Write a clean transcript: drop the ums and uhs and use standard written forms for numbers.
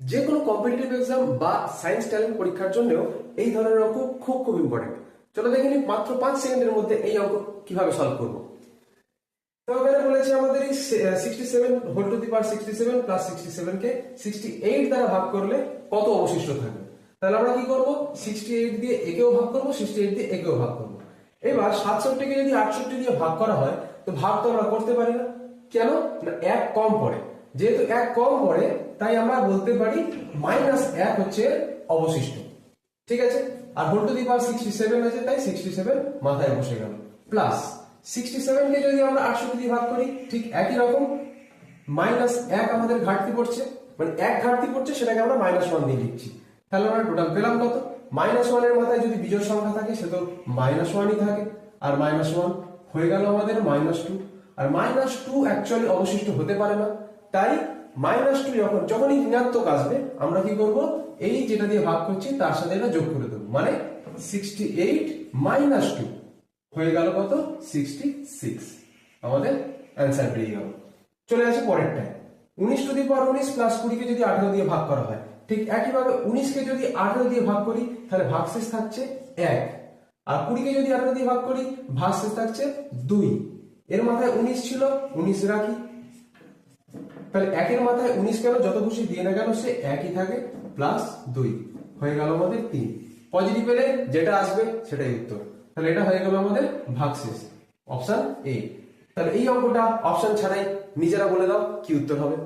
যে কোনো competitive exam বা সায়েন্স ট্যালেন্ট পরীক্ষার জন্যও এই ধরনের অঙ্ক খুব খুব ইম্পর্টেন্ট। চলো দেখে নিই মাত্র 5 সেকেন্ডের মধ্যে এই অঙ্ক কিভাবে সলভ করবো। তো এখানে বলেছে আমাদের এই 67 whole to the power 67 plus 67 কে 68 দ্বারা ভাগ করলে কত অবশিষ্ট থাকবে। তাহলে আমরা কি করব, 68 দিয়ে একেও ভাগ করব, 68 দিয়ে একেও ভাগ করব। এবার 67 কে যদি 68 দিয়ে ভাগ করা হয় তো ভাগ তো আমরা করতে পারি না। কেন না, এক কম পড়ে। যেহেতু এক কম পড়ে তাই আমরা বলতে পারি -1 হচ্ছে অবশিষ্ট। ঠিক আছে, আর হোল টু দি পাওয়ার 67 আছে তাই 67 মাথায় বসে গেল, প্লাস 67 কে যদি আমরা 68 দিয়ে ভাগ করি ঠিক একই রকম -1 আমাদের ঘাটতি পড়ছে, মানে এক ঘাটতি পড়ছে, সেটাকে আমরা -1 দিয়ে লিখছি। তাহলে আমরা টোটাল পেলাম কত, -1 এর মাথায় যদি বিজোড় সংখ্যা থাকে সে তো -1ই থাকে, আর -1 হয়ে গেল আমাদের -2। আর -2 অ্যাকচুয়ালি অবশিষ্ট হতে পারে না, তাই -2 যখনই ঋণাত্মক আসবে আমরা কি করব, এই যেটা দিয়ে ভাগ করছি তার সাথে এটা যোগ করে দেবো, মানে 68 - 2 হয়ে গেল কত, 66। আমাদের অ্যান্সার বেরিয়ে গেল। চলে আসে পরেরটায়, 19 টু দি পাওয়ার 19 প্লাস 20 কে যদি 18 দিয়ে ভাগ করা হয় ঠিক একইভাবে 19 কে যদি 18 দিয়ে ভাগ করি তাহলে ভাগশেষ থাকছে 1, আর 20 কে যদি 18 দিয়ে ভাগ করি ভাগশেষ থাকছে 2। এর মাথায় 19 ছিল, 19 রাখি, তাহলে 1 এর মাথায় 19 কেন, যত খুশি দিয়ে না কেন সে একই থাকে, প্লাস 2 হয়ে গেল আমাদের 3। পজিটিভ পেলে যেটা আসবে সেটাই উত্তর। তাহলে এটা হয়ে গেল আমাদের ভাগশেষ, অপশন এ। তাহলে এই অঙ্কটা অপশন ছাড়াই নিজেরা বলে দাও কি উত্তর হবে।